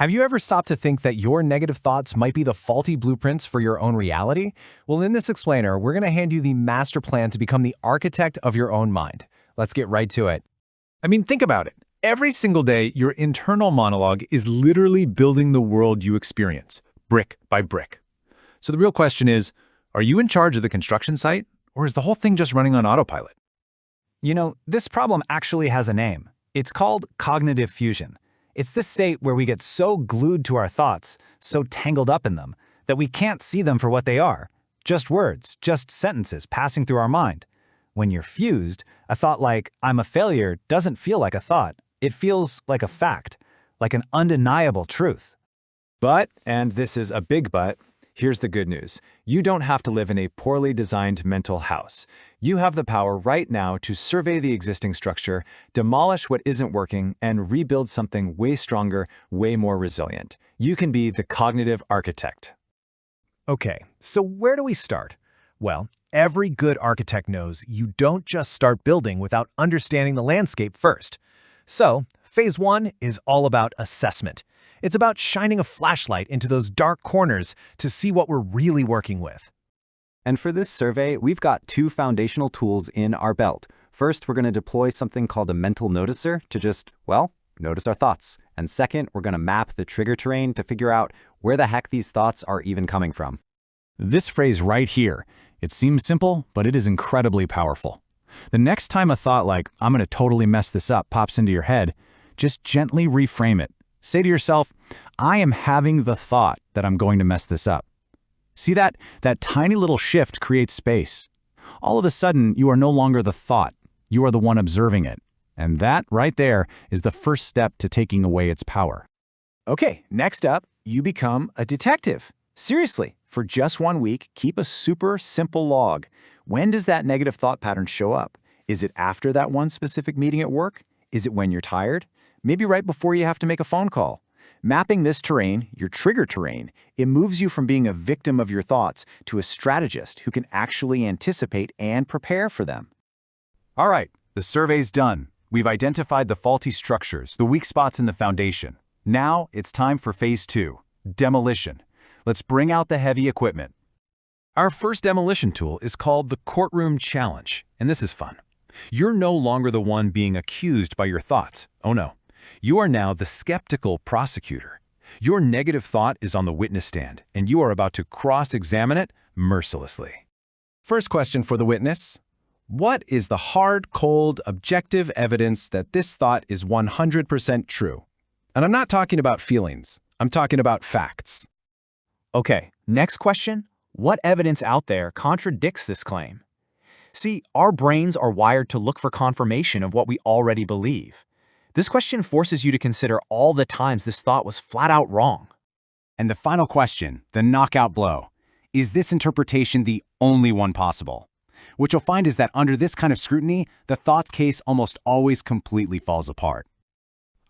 Have you ever stopped to think that your negative thoughts might be the faulty blueprints for your own reality? Well, in this explainer, we're going to hand you the master plan to become the architect of your own mind. Let's get right to it. Think about it. Every single day, your internal monologue is literally building the world you experience, brick by brick. So the real question is, are you in charge of the construction site, or is the whole thing just running on autopilot? This problem actually has a name. It's called cognitive fusion. It's this state where we get so glued to our thoughts, so tangled up in them, that we can't see them for what they are. Just words, just sentences passing through our mind. When you're fused, a thought like, "I'm a failure," doesn't feel like a thought. It feels like a fact, like an undeniable truth. But, and this is a big but, here's the good news. You don't have to live in a poorly designed mental house. You have the power right now to survey the existing structure, demolish what isn't working, and rebuild something way stronger, way more resilient. You can be the cognitive architect. Okay, so where do we start? Well, every good architect knows you don't just start building without understanding the landscape first. So, phase 1 is all about assessment. It's about shining a flashlight into those dark corners to see what we're really working with. And for this survey, we've got two foundational tools in our belt. First, we're going to deploy something called a mental noticer to just, notice our thoughts. And second, we're going to map the trigger terrain to figure out where the heck these thoughts are even coming from. This phrase right here, it seems simple, but it is incredibly powerful. The next time a thought like, "I'm going to totally mess this up," pops into your head, just gently reframe it. Say to yourself, "I am having the thought that I'm going to mess this up." See that? That tiny little shift creates space. All of a sudden, you are no longer the thought. You are the one observing it. And that, right there, is the first step to taking away its power. Okay, next up, you become a detective. Seriously, for just 1 week, keep a super simple log. When does that negative thought pattern show up? Is it after that one specific meeting at work? Is it when you're tired? Maybe right before you have to make a phone call. Mapping this terrain, your trigger terrain, it moves you from being a victim of your thoughts to a strategist who can actually anticipate and prepare for them. All right, the survey's done. We've identified the faulty structures, the weak spots in the foundation. Now it's time for phase 2, demolition. Let's bring out the heavy equipment. Our first demolition tool is called the Courtroom Challenge, and this is fun. You're no longer the one being accused by your thoughts. Oh no. You are now the skeptical prosecutor. Your negative thought is on the witness stand, and you are about to cross-examine it mercilessly. First question for the witness. What is the hard, cold, objective evidence that this thought is 100% true? And I'm not talking about feelings. I'm talking about facts. Okay, next question. What evidence out there contradicts this claim? See, our brains are wired to look for confirmation of what we already believe. This question forces you to consider all the times this thought was flat out wrong. And the final question, the knockout blow. Is this interpretation the only one possible? What you'll find is that under this kind of scrutiny, the thought's case almost always completely falls apart.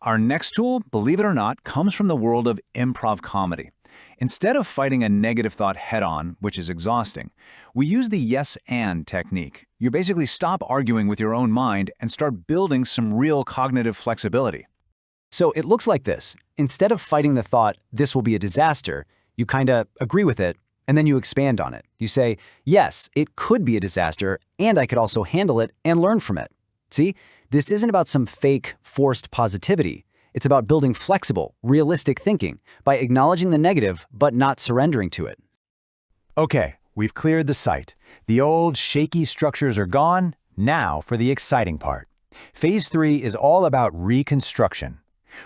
Our next tool, believe it or not, comes from the world of improv comedy. Instead of fighting a negative thought head-on, which is exhausting, we use the yes-and technique. You basically stop arguing with your own mind and start building some real cognitive flexibility. So it looks like this. Instead of fighting the thought, "this will be a disaster," you kinda agree with it, and then you expand on it. You say, "Yes, it could be a disaster, and I could also handle it and learn from it." See, this isn't about some fake, forced positivity. It's about building flexible, realistic thinking by acknowledging the negative but not surrendering to it. Okay, we've cleared the site. The old shaky structures are gone. Now for the exciting part. Phase 3 is all about reconstruction.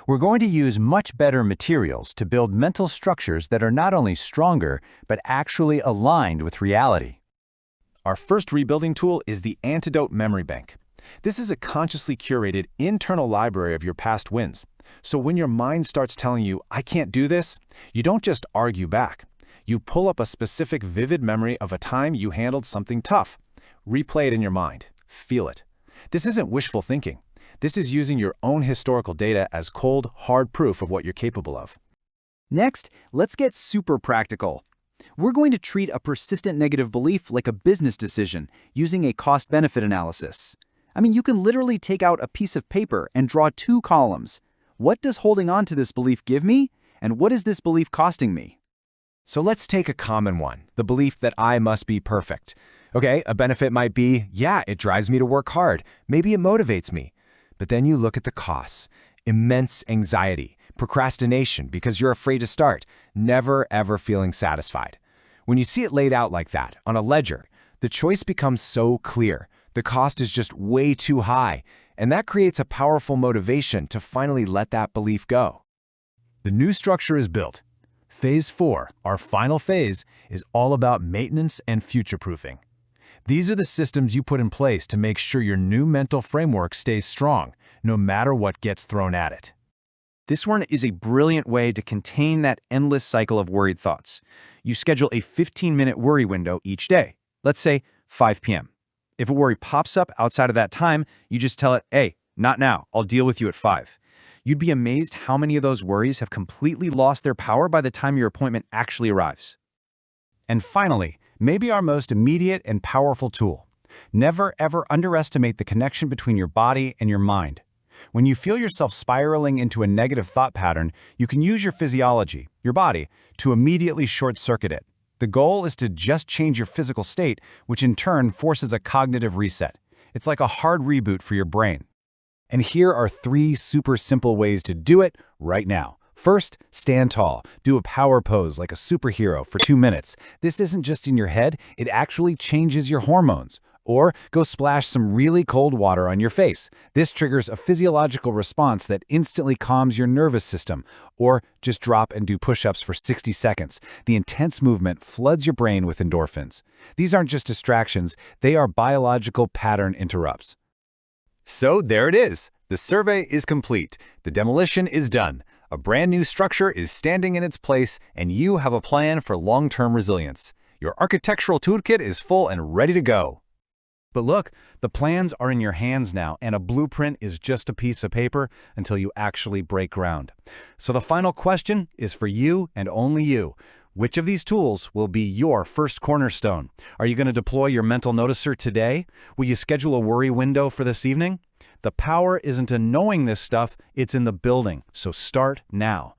We're going to use much better materials to build mental structures that are not only stronger, but actually aligned with reality. Our first rebuilding tool is the Antidote Memory Bank. This is a consciously curated internal library of your past wins. So when your mind starts telling you, "I can't do this," you don't just argue back. You pull up a specific vivid memory of a time you handled something tough. Replay it in your mind. Feel it. This isn't wishful thinking. This is using your own historical data as cold, hard proof of what you're capable of. Next, let's get super practical. We're going to treat a persistent negative belief like a business decision using a cost-benefit analysis. You can literally take out a piece of paper and draw 2 columns. What does holding on to this belief give me? And what is this belief costing me? So let's take a common one, the belief that I must be perfect. Okay, a benefit might be, yeah, it drives me to work hard. Maybe it motivates me. But then you look at the costs. Immense anxiety, procrastination because you're afraid to start, never ever feeling satisfied. When you see it laid out like that, on a ledger, the choice becomes so clear. The cost is just way too high, and that creates a powerful motivation to finally let that belief go. The new structure is built. Phase 4, our final phase, is all about maintenance and future-proofing. These are the systems you put in place to make sure your new mental framework stays strong, no matter what gets thrown at it. This one is a brilliant way to contain that endless cycle of worried thoughts. You schedule a 15-minute worry window each day, let's say 5 p.m. If a worry pops up outside of that time, you just tell it, hey, not now, I'll deal with you at 5. You'd be amazed how many of those worries have completely lost their power by the time your appointment actually arrives. And finally, maybe our most immediate and powerful tool. Never ever underestimate the connection between your body and your mind. When you feel yourself spiraling into a negative thought pattern, you can use your physiology, your body, to immediately short-circuit it. The goal is to just change your physical state, which in turn forces a cognitive reset. It's like a hard reboot for your brain. And here are 3 super simple ways to do it right now. First, stand tall. Do a power pose like a superhero for 2 minutes. This isn't just in your head, it actually changes your hormones. Or go splash some really cold water on your face. This triggers a physiological response that instantly calms your nervous system. Or just drop and do push-ups for 60 seconds. The intense movement floods your brain with endorphins. These aren't just distractions, they are biological pattern interrupts. So there it is. The survey is complete. The demolition is done. A brand new structure is standing in its place, and you have a plan for long-term resilience. Your architectural toolkit is full and ready to go. But look, the plans are in your hands now, and a blueprint is just a piece of paper until you actually break ground. So the final question is for you and only you. Which of these tools will be your first cornerstone? Are you going to deploy your mental noticer today? Will you schedule a worry window for this evening? The power isn't in knowing this stuff, it's in the building, so start now.